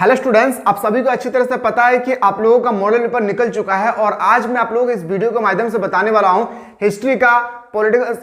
Hello students, आप सभी को अच्छी तरह से पता है कि आप लोगों का मॉडल पेपर निकल चुका है और आज मैं आप लोगों को इस वीडियो के माध्यम से बताने वाला हूं हिस्ट्री का पॉलिटिकल।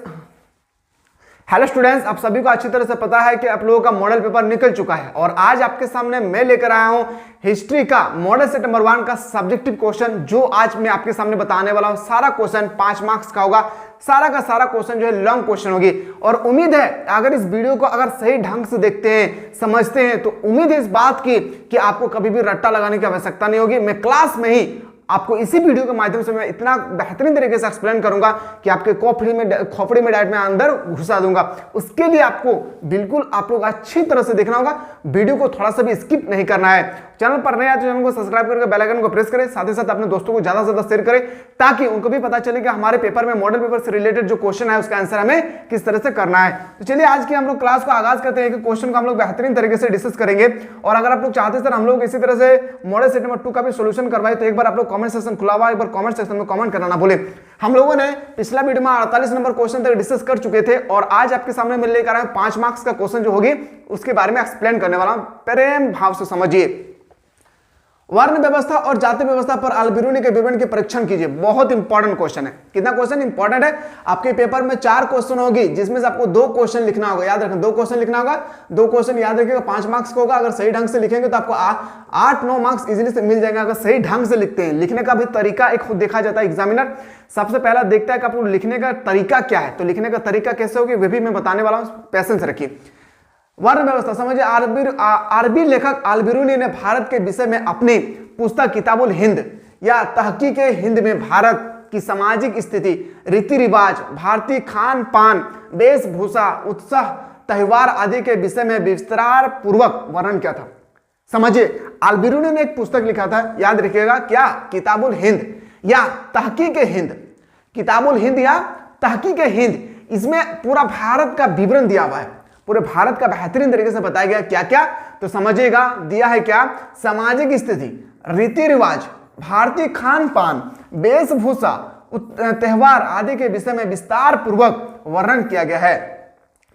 हेलो स्टूडेंट्स, आप सभी को अच्छी तरह से पता है कि आप लोगों का मॉडल पेपर निकल चुका है और आज आपके सामने मैं लेकर आया हूं हिस्ट्री का मॉडल सेट नंबर 1 का सब्जेक्टिव क्वेश्चन, जो आज मैं आपके सामने बताने वाला हूं। सारा क्वेश्चन 5 मार्क्स का होगा, सारा का सारा क्वेश्चन जो है लॉन्ग क्वेश्चन होगी और उम्मीद है अगर इस वीडियो को अगर सही ढंग से देखते हैं, समझते हैं, तो उम्मीद है इस बात की कि आपको कभी भी रट्टा लगाने की आवश्यकता नहीं होगी। मैं क्लास में ही आपको इसी वीडियो के माध्यम से मैं इतना बेहतरीन तरीके से एक्सप्लेन करूंगा कि आपके खोपड़ी में डायरेक्ट में अंदर घुसा दूंगा। उसके लिए आपको बिल्कुल आप लोग अच्छी तरह से देखना होगा, वीडियो को थोड़ा सा भी स्किप नहीं करना है। चैनल पर नया तो चैनल को सब्सक्राइब करके बेल आइकन को प्रेस करें, साथ ही साथ अपने दोस्तों को ज्यादा से ज्यादा शेयर करें ताकि उनको भी पता चले कि हमारे पेपर में मॉडल पेपर से रिलेटेड जो क्वेश्चन है उसका आंसर हमें किस तरह से करना है। तो चलिए आज की हम लोग क्लास को आगाज करते हैं कि क्वेश्चन को हम लोग बेहतरीन तरीके से डिस्कस करेंगे। और अगर आप लोग चाहते हैं सर हम लोग इसी तरह से मॉडल सेट नंबर 2 का भी सोल्यूशन करवाए तो एक बार आप लोग कमेंट सेक्शन खुला हुआ, एक बार कमेंट सेक्शन में कमेंट करना ना भूले। हम लोगों ने पिछला वीडियो में 48 नंबर क्वेश्चन तक डिस्कस कर चुके थे और आज आपके सामने मैं लेकर आया 5 मार्क्स का क्वेश्चन जो होगी उसके बारे में एक्सप्लेन करने वाला हूं। प्रेम भाव से समझिए। वर्ण व्यवस्था और जाति व्यवस्था पर अल-बिरूनी के विवरण के परीक्षण कीजिए। बहुत इंपॉर्टेंट क्वेश्चन है। कितना क्वेश्चन इंपॉर्टेंट है? आपके पेपर में 4 क्वेश्चन होगी जिसमें से आपको 2 क्वेश्चन लिखना होगा। याद रखें, 2 क्वेश्चन लिखना होगा। 2 क्वेश्चन याद रखिएगा, 5 मार्क्स का होगा। अगर सही ढंग से लिखेंगे तो आपको 8-9 मार्क्स इजीली से मिल जाएंगे अगर सही ढंग से लिखते हैं। लिखने का भी तरीका एक खुद देखा जाता है। एग्जामिनर सबसे पहला देखता है कि आपको लिखने का तरीका क्या है, तो लिखने का तरीका कैसे होगी वे भी मैं बताने वाला हूं, पैसेंस रखिए। वर्ण व्यवस्था समझिए। अरबी लेखक अल-बिरूनी ने भारत के विषय में अपनी पुस्तक किताबुल हिंद या तहकीक हिंद में भारत की सामाजिक स्थिति, रीति रिवाज, भारतीय खान पान, वेशभूषा, उत्साह, त्योहार आदि के विषय में विस्तार पूर्वक वर्णन किया था। समझिए, अल-बिरूनी ने एक पुस्तक लिखा था, याद रखिएगा, क्या? किताबुल हिंद या तहकीक हिंद। किताबुल हिंद या तहकीक हिंद, इसमें पूरा भारत का विवरण दिया हुआ है। पूरे भारत का बेहतरीन तरीके से बताया गया क्या क्या, तो समझिएगा। दिया है क्या? सामाजिक स्थिति, रीति रिवाज, भारतीय खान पान, वेशभूषा, त्योहार आदि के विषय में विस्तार पूर्वक वर्णन किया गया है।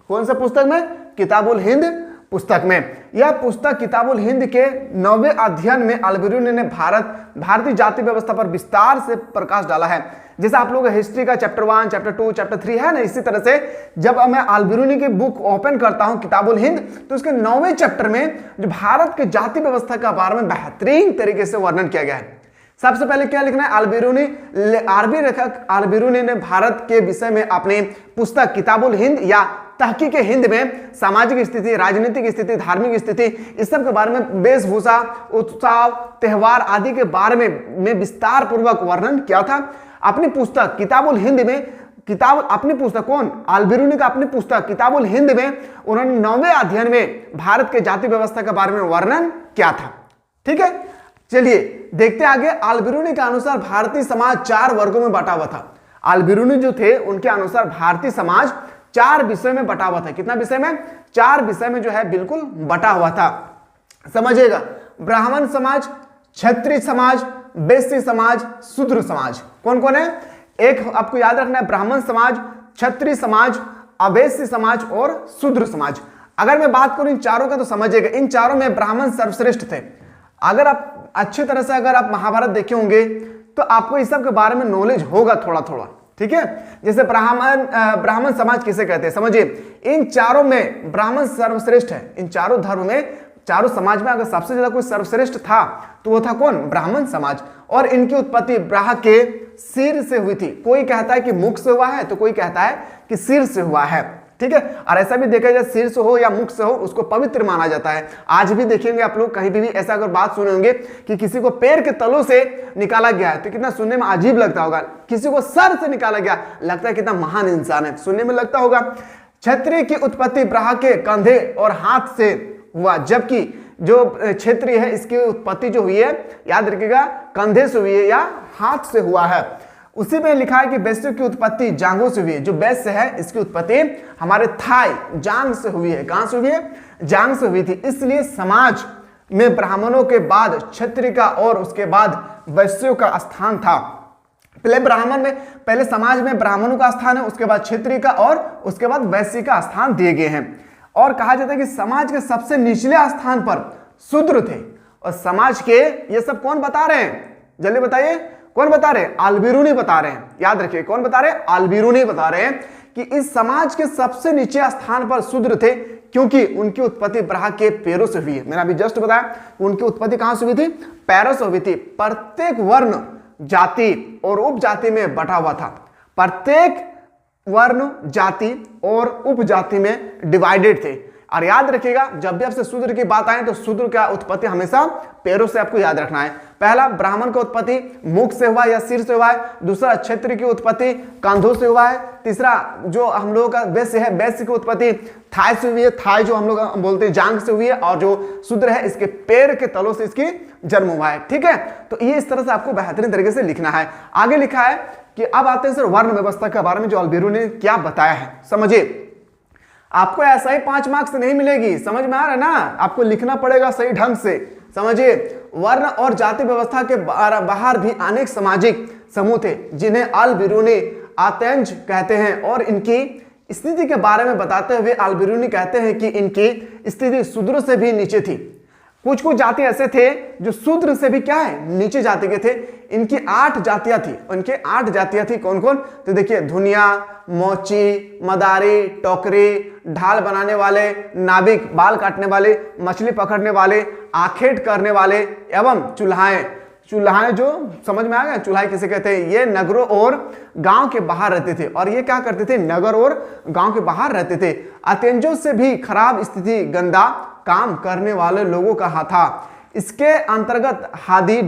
कौन सा पुस्तक में? किताबुल हिंद पुस्तक में। यह पुस्तक किताबुल हिंद के 9वें अध्ययन में अल-बिरूनी ने भारतीय जाति व्यवस्था पर विस्तार से प्रकाश डाला है। जैसे आप लोग हिस्ट्री का चैप्टर 1, चैप्टर 2, चैप्टर 3 है ना, इसी तरह से जब मैं अल-बिरूनी की बुक ओपन करता हूं किताबुल हिंद, तो उसके 9वें चैप्टर में जो भारत के जाति व्यवस्था के बारे में बेहतरीन तरीके से वर्णन किया गया है। सबसे पहले क्या लिखना है? अरबी लेखक अल-बिरूनी ने भारत के विषय में अपनी पुस्तक किताबुल हिंद या तहकीक हिंद में सामाजिक स्थिति, राजनीतिक स्थिति, धार्मिक स्थिति, इस सब के बारे में, वेशभूषा, उत्सव, त्योहार आदि के बारे में विस्तार पूर्वक वर्णन किया था। अपनी पुस्तक किताबुल हिंद में, अपनी पुस्तक कौन? अल-बिरूनी का अपनी पुस्तक किताबुल हिंद में उन्होंने 9वें अध्ययन में भारत के जाति व्यवस्था के बारे में वर्णन किया था। ठीक है, चलिए देखते हैं आगे। अल-बिरूनी के अनुसार भारतीय समाज 4 वर्गों में बटा हुआ था। अल-बिरूनी जो थे उनके अनुसार भारतीय समाज 4 विषय में बटा हुआ था। कितना विषय में? 4 विषय में जो है बिल्कुल बटा हुआ था। समझिएगा, ब्राह्मण समाज, क्षत्रिय समाज, वैश्य समाज, शूद्र समाज। कौन कौन है? एक आपको याद रखना है, ब्राह्मण समाज, क्षत्रिय समाज, अवैश्य समाज और शूद्र समाज। अगर मैं बात करूं इन चारों का तो समझिएगा, इन चारों में ब्राह्मण सर्वश्रेष्ठ थे। अगर आप अच्छी तरह से अगर आप महाभारत देखे होंगे तो आपको इस सब के बारे में नॉलेज होगा थोड़ा थोड़ा। ठीक है, जैसे ब्राह्मण समाज किसे कहते हैं? समझिए, इन चारों में ब्राह्मण सर्वश्रेष्ठ है। इन चारों धर्म में, चारों समाज में अगर सबसे ज्यादा कोई सर्वश्रेष्ठ था तो वो था कौन? ब्राह्मण समाज। और इनकी उत्पत्ति ब्राह के सिर से हुई थी। कोई कहता है कि मुख से हुआ है तो कोई कहता है कि सिर से हुआ है। ठीक है, और ऐसा भी देखा जाए सिर से हो या मुख से हो उसको पवित्र माना जाता है। आज भी देखेंगे आप लोग कहीं भी ऐसा अगर बात सुने होंगे कि किसी को पैर के तलों से निकाला गया है तो कितना सुनने में अजीब लगता होगा। किसी को सर से निकाला गया, लगता है कितना महान इंसान है, सुनने में लगता होगा। क्षत्रिय की उत्पत्ति ब्राह के कंधे और हाथ से हुआ, जबकि जो क्षेत्रीय है इसकी उत्पत्ति जो हुई है, याद रखिएगा, कंधे से हुई है या हाथ से हुआ है। उसी में लिखा है कि वैश्य की उत्पत्ति जांघों से हुई है। जो वैश्य है इसकी उत्पत्ति हमारे थाई, जांघ से हुई है। कहां से हुई है? जांघ से हुई थी। इसलिए समाज में ब्राह्मणों के बाद क्षत्रिय का और उसके बाद वैश्यों का स्थान था। पहले समाज में ब्राह्मणों का स्थान है, उसके बाद क्षत्रिय का और उसके बाद वैश्य का स्थान दिए गए हैं। और कहा जाता है कि समाज के सबसे निचले स्थान पर शूद्र थे और समाज के, ये सब कौन बता रहे हैं, जल्दी बताइए कौन बता रहे हैं, अल-बिरूनी बता रहे हैं। याद रखिए कौन बता रहे हैं, अल-बिरूनी बता रहे हैं कि इस समाज के सबसे नीचे स्थान पर शूद्र थे, क्योंकि उनकी उत्पत्ति ब्रह्मा के पैरों से हुई है। मैंने अभी जस्ट बताया उनकी उत्पत्ति कहां से हुई थी, पैरों से हुई थी। प्रत्येक वर्ण, जाति और उपजाति में बटा हुआ था, प्रत्येक वर्ण, जाति और उपजाति में डिवाइडेड थे। और याद रखिएगा जब भी आपसे शूद्र की बात आए तो शूद्र का उत्पत्ति हमेशा पैरों से आपको याद रखना है। पहला, ब्राह्मण का उत्पत्ति मुख से हुआ या सिर से हुआ है। दूसरा, क्षत्रिय की उत्पत्ति कंधों से हुआ है। तीसरा, जो हम लोगों का वैश्य है, वैश्य की उत्पत्ति थाई से हुई है, थाई जो हम लोग बोलते हैं जांग से हुई है। और जो शूद्र है इसके पैर के तलों से इसकी जन्म हुआ है। ठीक है, तो ये इस तरह से आपको बेहतरीन तरीके से लिखना है। आगे लिखा है कि अब आते हैं सर वर्ण व्यवस्था के बारे में जो अल-बिरूनी ने क्या बताया है। समझिए, आपको ऐसा ही 5 मार्क्स नहीं मिलेगी, समझ में आ रहा है ना, आपको लिखना पड़ेगा सही ढंग से। समझिए, वर्ण और जाति व्यवस्था के बाहर भी अनेक सामाजिक समूह थे जिन्हें अल-बिरूनी आतेंज कहते हैं, और इनकी स्थिति के बारे में बताते हुए अल-बिरूनी कहते हैं कि इनकी स्थिति शूद्र से भी नीचे थी। कुछ कुछ जाति ऐसे थे जो शूद्र से भी क्या है, नीचे जाति के थे। इनकी 8 जातियां थी, उनके 8 जातियां थी। कौन कौन, तो देखिए, धुनिया, मोची, मदारी, टोकरी, ढाल बनाने वाले, नाविक, बाल काटने वाले, मछली पकड़ने वाले, आखेट करने वाले एवं चूल्हाएं। चूल्हाएं जो समझ में आ गया, चूल्हा किसे कहते हैं, ये नगरों और गांव के बाहर रहते थे। और ये क्या करते थे, नगर और गांव के बाहर रहते थे। अतेंजों से भी खराब स्थिति, गंदा काम करने वाले लोगों का हाथ था। इसके अंतर्गत हाड़ी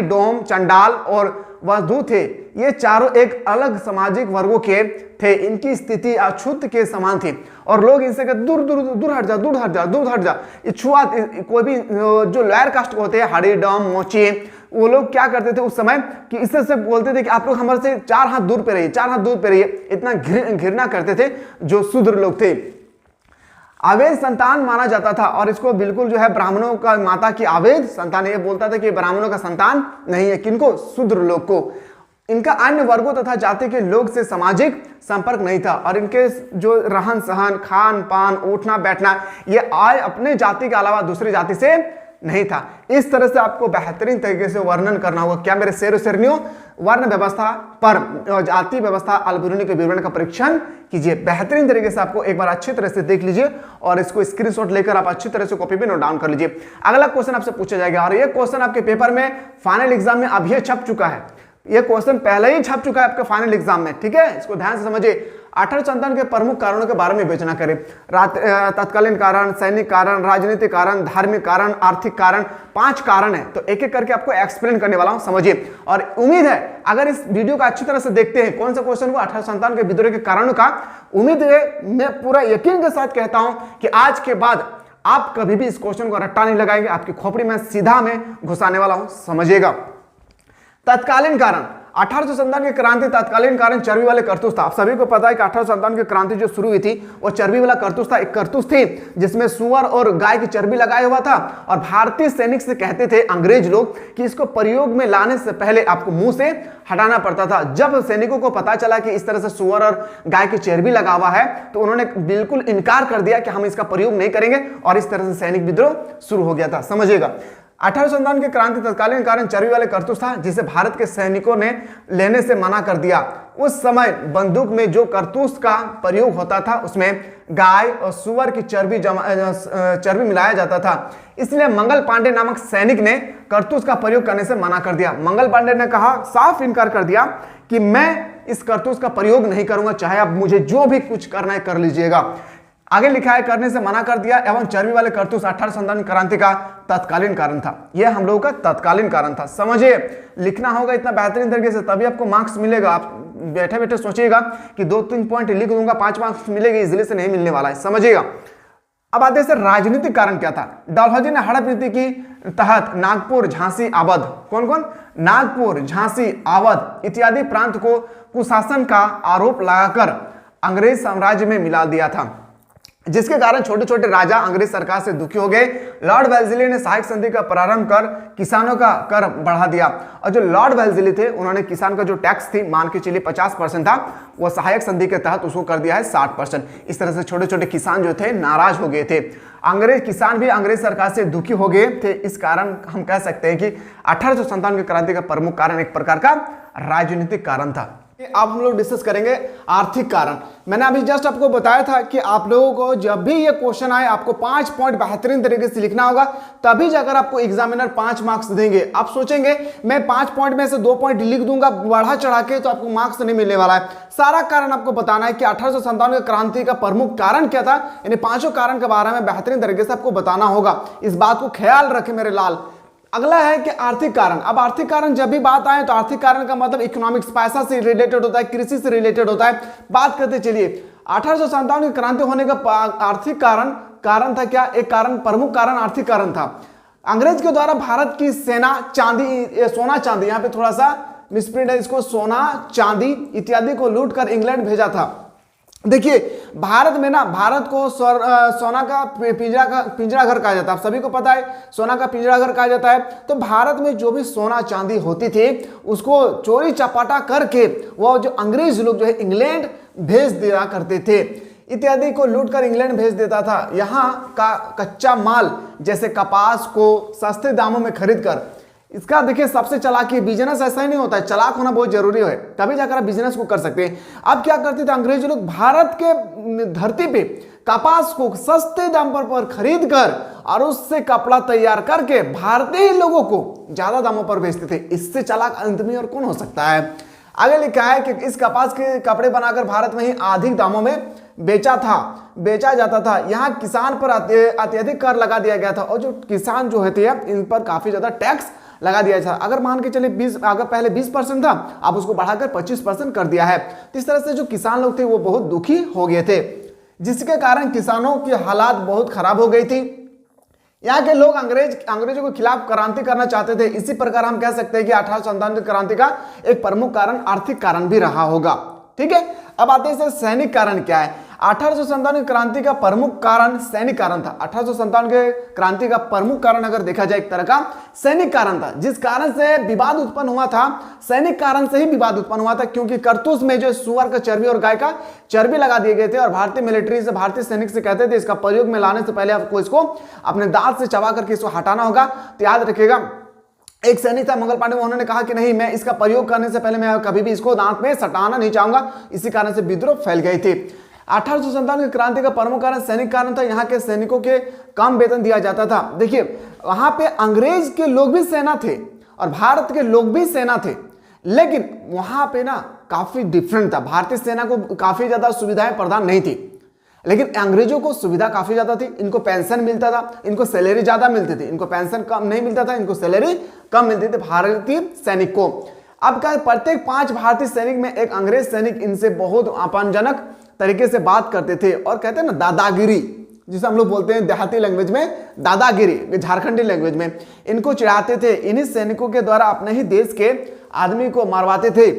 डोम, चंडाल और वधू थे। ये चारों एक अलग सामाजिक वर्गों के थे। इनकी स्थिति अछूत के समान थी और लोग इनसे कहते दूर दूर दूर हट जा, दूर हट जा, दूर हट जा। छुआ, कोई भी जो लोअर कास्ट होते हैं, हाड़ी डोम, मोची, वो लोग क्या करते थे उस समय कि इससे से बोलते थे कि आप लोग हमारे से 4 हाथ दूर पे रहिए, 4 हाथ दूर पे रहिए। इतना घृणा करते थे जो शूद्र लोग थे। अवैध संतान माना जाता था और इसको बिल्कुल जो है ब्राह्मणों का माता की अवैध संतान, ये बोलता था कि ब्राह्मणों का संतान नहीं है। किनको, शूद्र लोग को। इनका अन्य वर्गों तथा जाति के लोग से सामाजिक संपर्क नहीं था और इनके जो रहन सहन, खान पान, उठना बैठना, ये आय अपने जाति के अलावा दूसरी जाति से नहीं था। इस तरह से आपको बेहतरीन तरीके से वर्णन करना होगा। क्या मेरे शेर शेरनियों, वर्ण व्यवस्था पर जाति व्यवस्था अल-बिरूनी के विवरण का परीक्षण कीजिए। बेहतरीन तरीके से आपको एक बार अच्छी तरह से देख लीजिए और इसको स्क्रीनशॉट लेकर आप अच्छी तरह से कॉपी पे नोट डाउन कर लीजिए। अगला क्वेश्चन आपसे पूछा जाएगा और ये क्वेश्चन आपके पेपर में फाइनल एग्जाम में अभी छप चुका है। ये क्वेश्चन पहले ही छप चुका है आपके फाइनल एग्जाम में। ठीक है, इसको ध्यान से समझिए। 18 संतान के प्रमुख कारणों के बारे में विवेचना करें। तत्कालीन कारण, सैनिक कारण, राजनीतिक कारण, धार्मिक कारण, आर्थिक कारण। 5 कारण है, तो एक एक करके आपको एक्सप्लेन करने वाला हूं, समझिए। और उम्मीद है अगर इस वीडियो का अच्छी तरह से देखते हैं, कौन सा क्वेश्चन को, 18 संतान के विद्रोह के कारणों का, उम्मीद है, मैं पूरा यकीन के साथ कहता हूं कि आज के बाद आप कभी भी इस क्वेश्चन को रट्टा नहीं लगाएंगे, आपकी खोपड़ी में सीधा में घुसाने वाला हूं, समझिएगा। तत्कालीन कारण, 18 संतान की क्रांति तत्कालीन कारण चर्बी वाले करतूस था। आप सभी को पता है कि 18 संतान की क्रांति जो शुरू हुई थी वो चर्बी वाला करतूस था। एक करतूस थी जिसमें सुअर और गाय की चर्बी लगाया हुआ था और भारतीय सैनिक से कहते थे अंग्रेज लोग कि इसको प्रयोग में लाने से पहले आपको मुंह से हटाना पड़ता था। जब सैनिकों को पता चला कि इस तरह से सुअर और गाय की चर्बी लगा हुआ है तो उन्होंने बिल्कुल इनकार कर दिया कि हम इसका प्रयोग नहीं करेंगे और इस तरह से सैनिक विद्रोह शुरू हो गया था, समझिएगा। 18 संतान की क्रांति तत्कालीन कारण चर्बी वाले करतूस था जिसे भारत के सैनिकों ने लेने से मना कर दिया। उस समय बंदूक में जो करतूस का प्रयोग होता था उसमें गाय और सुअर की चर्बी मिलाया जाता था। इसलिए मंगल पांडे नामक सैनिक ने करतूस का प्रयोग करने से मना कर दिया। मंगल पांडे ने कहा, साफ इनकार कर दिया कि मैं इस करतूस का प्रयोग नहीं करूंगा, चाहे आप मुझे जो भी कुछ करना है कर लीजिएगा। आगे लिखा है करने से मना कर दिया एवं चर्बी वाले करतूस 18 संतान क्रांति का तत्कालीन कारण था। यह हम लोगों का तत्कालीन कारण था, समझिए। लिखना होगा इतना बेहतरीन तरीके से तभी आपको मार्क्स मिलेगा। आप बैठे बैठे सोचिएगा कि 2-3 पॉइंट लिख दूंगा 5 मार्क्स मिलेंगे, इजिली से नहीं मिलने वाला है, समझिएगा। अब आते हैं राजनीतिक कारण क्या था। डलहौजी ने हड़प नीति की तहत नागपुर, झांसी, अवध, कौन कौन, नागपुर, झांसी, अवध इत्यादि प्रांत को कुशासन का आरोप लगाकर अंग्रेज साम्राज्य में मिला दिया था। जिसके कारण छोटे छोटे राजा अंग्रेज सरकार से दुखी हो गए। लॉर्ड वेल्लेस्ली ने सहायक संधि का प्रारंभ कर किसानों का कर बढ़ा दिया, और जो लॉर्ड वेल्लेस्ली थे उन्होंने किसान का जो टैक्स थी मान के चलिए 50% था, वो सहायक संधि के तहत उसको कर दिया है 60%। इस तरह से छोटे छोटे किसान जो थे नाराज हो गए थे। अंग्रेज किसान भी अंग्रेज सरकार से दुखी हो गए थे। इस कारण हम कह सकते हैं कि 1857 की क्रांति का प्रमुख कारण एक प्रकार का राजनीतिक कारण था। अब हम लोग डिस्कस करेंगे आर्थिक कारण। मैंने अभी जस्ट आपको बताया था कि आप लोगों को जब भी ये क्वेश्चन आए आपको 5 पॉइंट बेहतरीन तरीके से लिखना होगा, तभी जाकर आपको एग्जामिनर 5 मार्क्स देंगे। आप सोचेंगे मैं 5 पॉइंट में से 2 पॉइंट लिख दूंगा बढ़ा चढ़ा के, तो आपको मार्क्स नहीं मिलने वाला है। सारा कारण आपको बताना है कि 1857 की क्रांति का प्रमुख कारण क्या था, यानी 5 कारण के बारे में बेहतरीन तरीके से आपको बताना होगा। इस बात को ख्याल रखें मेरे लाल। अगला है कि आर्थिक कारण। अब आर्थिक कारण जब भी बात आए तो आर्थिक कारण का मतलब इकोनॉमिक्स, पैसा से रिलेटेड होता है, कृषि से रिलेटेड होता है। बात करते चलिए 1857 की क्रांति होने का आर्थिक कारण था क्या? एक कारण, प्रमुख कारण आर्थिक कारण था। अंग्रेज के द्वारा भारत की सेना सोना चांदी, यहाँ पे थोड़ा सा मिसप्रिंट है, इसको सोना चांदी इत्यादि को लूट कर इंग्लैंड भेजा था। देखिए भारत में ना, भारत को सोना का पिंजरा घर कहा जाता है। आप सभी को पता है सोना का पिंजरा घर कहा जाता है। तो भारत में जो भी सोना चांदी होती थी उसको चोरी चपाटा करके वो जो अंग्रेज लोग जो है इंग्लैंड भेज दिया करते थे, इत्यादि को लूट कर इंग्लैंड भेज देता था। यहाँ का कच्चा माल जैसे कपास को सस्ते दामों में खरीद कर, इसका देखिए सबसे चालाकी, बिजनेस ऐसा ही नहीं होता है, चालाक होना बहुत जरूरी है, तभी जाकर आप बिजनेस को कर सकते हैं। अब क्या करते थे अंग्रेज लोग, भारत के धरती पे कपास को सस्ते दाम पर खरीद कर और उससे कपड़ा तैयार करके भारतीय लोगों को ज्यादा दामों पर बेचते थे। इससे चालाक अंत में और कौन हो सकता है। आगे लिखा है कि इस कपास के कपड़े बनाकर भारत में ही अधिक दामों में बेचा जाता था। यहाँ किसान पर अत्यधिक कर लगा दिया गया था, और जो किसान जो होते हैं इन पर काफी ज्यादा टैक्स लगा दिया था। अगर मान के चले 20, अगर पहले 20% था, अब उसको बढ़ाकर 25% कर दिया है। तो इस तरह से जो किसान लोग थे वो बहुत दुखी हो गए थे, जिसके कारण किसानों की हालात बहुत खराब हो गई थी। यहाँ के लोग अंग्रेजों के खिलाफ क्रांति करना चाहते थे। इसी प्रकार हम कह सकते हैं कि 1857 की क्रांति का एक प्रमुख कारण आर्थिक कारण भी रहा होगा। ठीक है, अब आते हैं सैनिक कारण क्या है। 1857 की क्रांति का प्रमुख कारण सैनिक कारण था। 1857 के क्रांति का प्रमुख कारण अगर देखा जाए एक तरह का सैनिक कारण था, जिस कारण से विवाद उत्पन्न हुआ था। सैनिक कारण से ही विवाद उत्पन्न हुआ था, क्योंकि करतूस में जो सुअर का चर्बी और गाय का चर्बी लगा दिए गए थे, और भारतीय मिलिट्री से, भारतीय सैनिक से कहते थे इसका प्रयोग में लाने से पहले आपको इसको अपने दांत से चबा करके इसको हटाना होगा। तो याद रखिएगा, एक सैनिक था मंगल पांडे, उन्होंने कहा कि नहीं, मैं इसका प्रयोग करने से पहले मैं कभी भी इसको दांत में सटाना नहीं चाहूंगा। इसी कारण से विद्रोह फैल गए थे। 1857 की क्रांति का प्रमुख कारण सैनिक कारण था। यहाँ के सैनिकों के कम वेतन दिया जाता था। देखिए वहां पे अंग्रेज के लोग भी सेना थे और भारत के लोग भी सेना थे, लेकिन वहां पे ना काफी डिफरेंट था। भारतीय सेना को काफी ज्यादा सुविधाएं प्रदान नहीं थी, लेकिन अंग्रेजों को सुविधा काफी ज्यादा थी। इनको पेंशन मिलता था, इनको सैलरी ज्यादा मिलती थी। इनको पेंशन कम नहीं मिलता था, इनको सैलरी कम मिलती थी भारतीय सैनिक को। अब क्या, प्रत्येक 5 भारतीय सैनिक में एक अंग्रेज सैनिक इनसे बहुत अपमानजनक तरीके से बात करते थे, और कहते हैं ना दादागिरी, जिसे हम लोग बोलते हैं देहाती लैंग्वेज में दादागिरी, झारखंडी लैंग्वेज में, इनको चिढ़ाते थे। इन्हीं सैनिकों के द्वारा अपने ही देश के आदमी को मारवाते थे।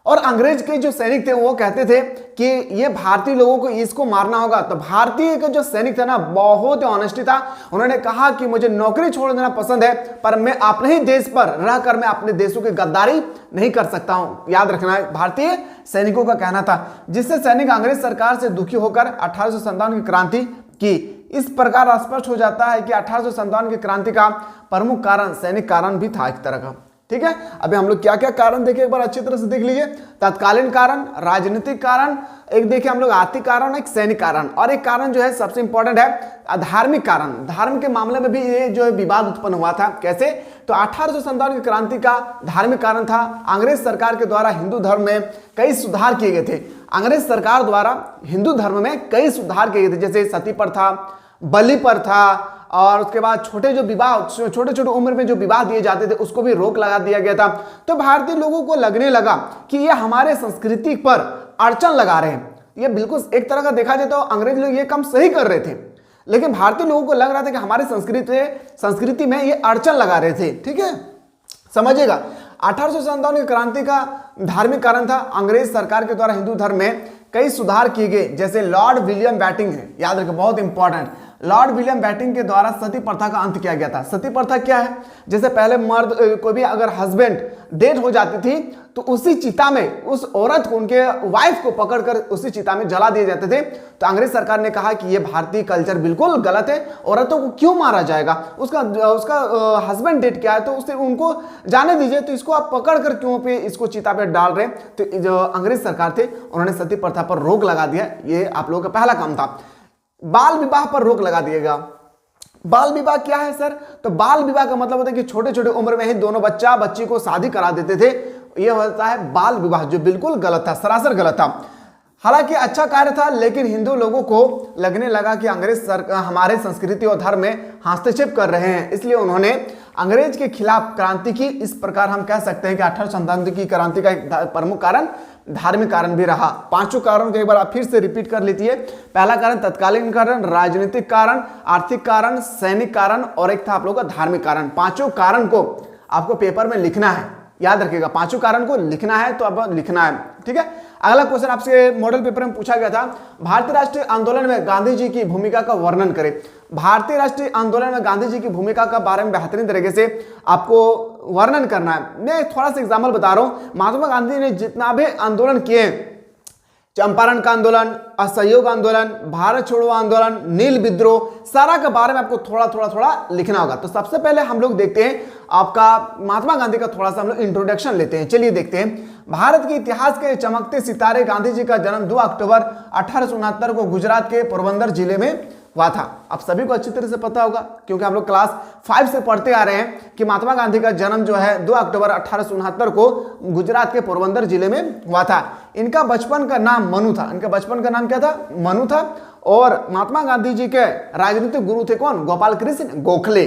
और अंग्रेज के जो सैनिक थे वो कहते थे कि ये भारतीय लोगों को इसको मारना होगा। तो भारतीय के जो सैनिक थे ना, बहुत ऑनेस्टी था। उन्होंने कहा कि मुझे नौकरी छोड़ देना पसंद है, पर मैं अपने ही देश पर रहकर मैं अपने देशों की गद्दारी नहीं कर सकता हूं। याद रखना है, भारतीय सैनिकों का कहना था, जिससे सैनिक अंग्रेज सरकार से दुखी होकर 1857 की क्रांति की। इस प्रकार स्पष्ट हो जाता है कि 1857 की क्रांति का प्रमुख कारण सैनिक कारण भी था एक तरह का। ठीक है, अभी हम लोग क्या क्या कारण देखे एक बार अच्छी तरह से देख लीजिए। तत्कालीन कारण, राजनीतिक कारण, एक देखे हम लोग आर्थिक कारण, एक सैनिक कारण, और एक कारण जो है सबसे इंपॉर्टेंट है धार्मिक कारण। धर्म के मामले में भी ये जो है विवाद उत्पन्न हुआ था। कैसे? तो 1857 की क्रांति का धार्मिक कारण था, अंग्रेज सरकार के द्वारा हिंदू धर्म में कई सुधार किए गए थे। अंग्रेज सरकार द्वारा हिंदू धर्म में कई सुधार किए गए थे, जैसे सती प्रथा, बलि प्रथा, और उसके बाद छोटे छोटे उम्र में जो विवाह दिए जाते थे उसको भी रोक लगा दिया गया था। तो भारतीय लोगों को लगने लगा कि ये हमारे संस्कृति पर अड़चन लगा रहे हैं। ये बिल्कुल एक तरह का देखा जाए तो अंग्रेज लोग ये काम सही कर रहे थे, लेकिन भारतीय लोगों को लग रहा था कि हमारी संस्कृति में ये अड़चन लगा रहे थे। ठीक है, समझिएगा। 1857 की क्रांति का धार्मिक कारण था, अंग्रेज सरकार के द्वारा हिंदू धर्म में कई सुधार किए गए, जैसे लॉर्ड विलियम बैटिंग है, याद रखें बहुत इंपॉर्टेंट, लॉर्ड विलियम बैटिंग के द्वारा सती प्रथा का अंत किया गया था। सती प्रथा क्या है? जैसे पहले मर्द कोई भी अगर हस्बैंड डेथ हो जाती थी तो उसी चिता में उस औरत को, उनके वाइफ को पकड़कर उसी चिता में जला दिए जाते थे। तो अंग्रेज सरकार ने कहा कि ये भारतीय कल्चर बिल्कुल गलत है, औरतों को क्यों मारा जाएगा, उसका हस्बैंड डेथ क्या है तो उससे उनको जाने दीजिए, तो इसको आप पकड़ कर क्यों पे इसको चिता पे डाल रहे? तो जो अंग्रेज सरकार थे उन्होंने सती प्रथा पर रोक लगा दिया। ये आप लोगों का पहला काम था। बाल विवाह पर रोक लगा दिएगा। बाल विवाह क्या है सर? तो बाल विवाह का मतलब होता है कि छोटे छोटे उम्र में ही दोनों बच्चा बच्ची को शादी करा देते थे, ये होता है बाल विवाह, जो बिल्कुल गलत था, सरासर गलत था। हालांकि अच्छा कार्य था, लेकिन हिंदू लोगों को लगने लगा कि अंग्रेज हमारे संस्कृति और धर्म में हस्तक्षेप कर रहे हैं, इसलिए उन्होंने अंग्रेज के खिलाफ क्रांति की। इस प्रकार हम कह सकते हैं कि 1897 की क्रांति का एक प्रमुख कारण धार्मिक कारण भी रहा। पांचों कारणों को एक बार आप फिर से रिपीट कर लीजिए। पहला कारण तत्कालीन कारण, राजनीतिक कारण, आर्थिक कारण, सैनिक कारण और एक था आप लोगों का धार्मिक कारण। पांचों कारण को आपको पेपर में लिखना है, याद रखिएगा, पांचों कारण को लिखना है तो अब लिखना है, ठीक है। अगला क्वेश्चन आपसे मॉडल पेपर में पूछा गया था, भारतीय राष्ट्रीय आंदोलन में गांधी जी की भूमिका का वर्णन करें। भारतीय राष्ट्रीय आंदोलन में गांधी जी की भूमिका का बारे में बेहतरीन तरीके से आपको वर्णन करना है। मैं थोड़ा सा एग्जाम्पल बता रहा हूं। महात्मा गांधी ने जितना भी आंदोलन किए, चंपारण का आंदोलन, असहयोग आंदोलन, भारत छोड़ो आंदोलन, नील विद्रोह, सारा के बारे में आपको थोड़ा थोड़ा लिखना होगा। तो सबसे पहले हम लोग देखते हैं आपका महात्मा गांधी का थोड़ा सा हम लोग इंट्रोडक्शन लेते हैं। चलिए देखते हैं। भारत के इतिहास के चमकते सितारे गांधी जी का जन्म 2 अक्टूबर 1869 को गुजरात के पोरबंदर जिले में हुआ था। आप सभी को अच्छी तरह से पता होगा, क्योंकि हम लोग क्लास 5 से पढ़ते आ रहे हैं कि महात्मा गांधी का जन्म जो है 2 अक्टूबर 1869 को गुजरात के पोरबंदर जिले में हुआ था। इनका बचपन का नाम मनु था। इनका बचपन का नाम क्या था? मनु था। और महात्मा गांधी जी के राजनीतिक गुरु थे कौन? गोपाल कृष्ण गोखले।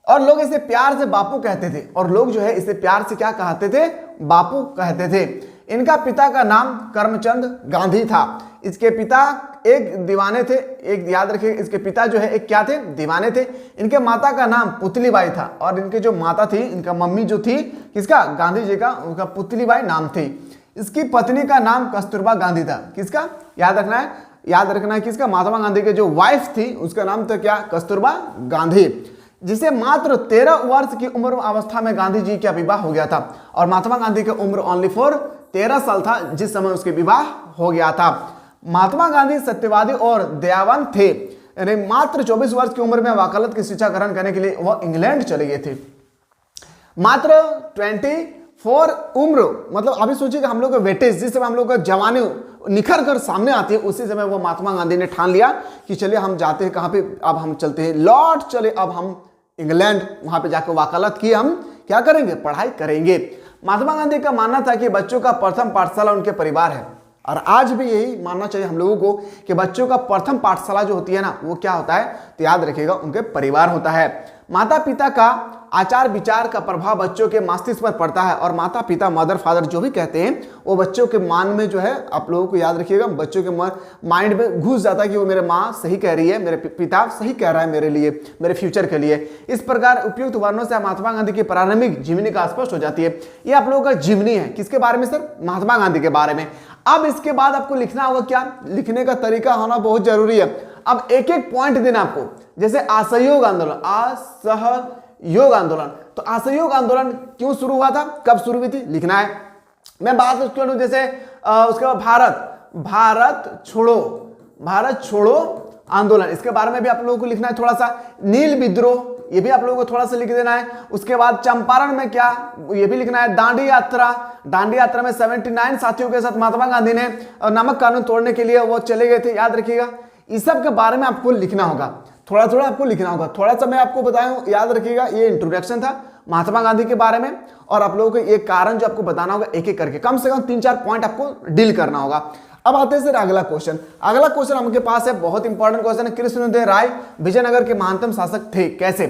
और लोग इसे प्यार से बापू कहते थे, और लोग जो है इसे प्यार से क्या कहते थे? बापू कहते थे। इनका पिता का नाम करमचंद गांधी था। इसके पिता एक दीवाने थे, एक याद रखिए, इसके पिता जो है एक क्या थे? दीवाने थे। इनके माता का नाम पुतलीबाई था, और इनके जो माता थी, इनका मम्मी जो थी, किसका? गांधी जी का, उनका पुतलीबाई नाम थी। इसकी पत्नी का नाम कस्तूरबा गांधी था। किसका? याद रखना है, याद रखना है किसका? महात्मा गांधी के जो वाइफ थी उसका नाम था क्या? कस्तूरबा गांधी, जिसे मात्र 13 वर्ष की उम्र अवस्था में गांधी जी का विवाह हो गया था। और महात्मा गांधी की उम्र ओनली फॉर 13 साल था जिस समय उसके विवाह हो गया था। महात्मा गांधी सत्यवादी और दयावान थे, यानी मात्र 24 वर्ष की उम्र में वकालत की शिक्षा ग्रहण करने के लिए वह इंग्लैंड चले गए थे। मात्र 24 उम्र, मतलब अभी सोचिए कि हम लोग का वेटेज, जिस समय हम लोग का जवानी निखर कर सामने आती है, उसी समय वो महात्मा गांधी ने ठान लिया कि चलिए हम जाते हैं कहाँ पे? अब हम चलते हैं लॉर्ड, चले अब हम इंग्लैंड, वहां पे जाकर वकालत की हम क्या करेंगे? पढ़ाई करेंगे। महात्मा गांधी का मानना था कि बच्चों का प्रथम पाठशाला उनके परिवार है, और आज भी यही मानना चाहिए हम लोगों को कि बच्चों का प्रथम पाठशाला जो होती है ना, वो क्या होता है? तो याद रखिएगा, उनके परिवार होता है। माता पिता का आचार विचार का प्रभाव बच्चों के मस्तिष्क पर पड़ता है, और माता पिता, मदर फादर जो भी कहते हैं, वो बच्चों के मान में जो है, आप लोगों को याद रखिएगा, बच्चों के माइंड में घुस जाता है कि वो मेरे माँ सही कह रही है, मेरे पिता सही कह रहा है मेरे लिए, मेरे फ्यूचर के लिए। इस प्रकार उपयुक्त वर्णों से महात्मा गांधी की प्रारंभिक जीवनी का स्पष्ट हो जाती है। ये आप लोगों का जीवनी है, किसके बारे में सर? महात्मा गांधी के बारे में। अब इसके बाद आपको लिखना होगा क्या? लिखने का तरीका होना बहुत जरूरी है। अब एक एक पॉइंट देना आपको, जैसे असहयोग आंदोलन, असहयोग आंदोलन। तो असहयोग आंदोलन क्यों शुरू हुआ था, कब शुरू हुई थी, लिखना है। मैं बात करूं जैसे उसके बाद भारत छोड़ो आंदोलन, इसके बारे में भी आप लोगों को लिखना है थोड़ा सा। नील विद्रोह, ये भी आप लोगों को थोड़ा सा लिख देना है। उसके बाद चंपारण में क्या, ये भी लिखना है। दांडी यात्रा में 79 साथियों के साथ महात्मा गांधी ने नमक कानून तोड़ने के लिए वो चले गए थे, याद रखिएगा। इस सब के बारे में आपको लिखना होगा, थोड़ा थोड़ा आपको लिखना होगा। थोड़ा सा मैं आपको बताऊं, याद रखिएगा, ये इंट्रोडक्शन था महात्मा गांधी के बारे में, और आप लोगों को ये कारण जो आपको बताना होगा एक एक करके, कम से कम 3-4 पॉइंट आपको डील करना होगा। अब आते हैं सर अगला क्वेश्चन। अगला क्वेश्चन हमके पास है, बहुत इंपॉर्टेंट क्वेश्चन है। कृष्णदेव राय विजयनगर के महानतम शासक थे, कैसे?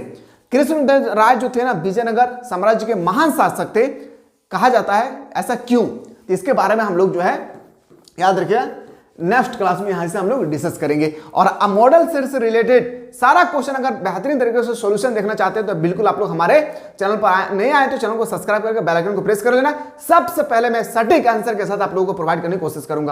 कृष्णदेव राय जो थे ना, विजयनगर साम्राज्य के महान शासक थे, कहा जाता है, ऐसा क्यों? तो इसके बारे में हम लोग जो है याद रखिए, नेक्स्ट क्लास में यहां से हम लोग डिस्कस करेंगे। और मॉडल सेट से रिलेटेड सारा क्वेश्चन अगर बेहतरीन तरीके से सॉल्यूशन देखना चाहते हैं तो बिल्कुल आप लोग हमारे चैनल पर नहीं आए तो चैनल को सब्सक्राइब करके बेल आइकन को प्रेस कर लेना। सबसे पहले मैं सटीक आंसर के साथ आप लोगों को प्रोवाइड करने की कोशिश करूंगा।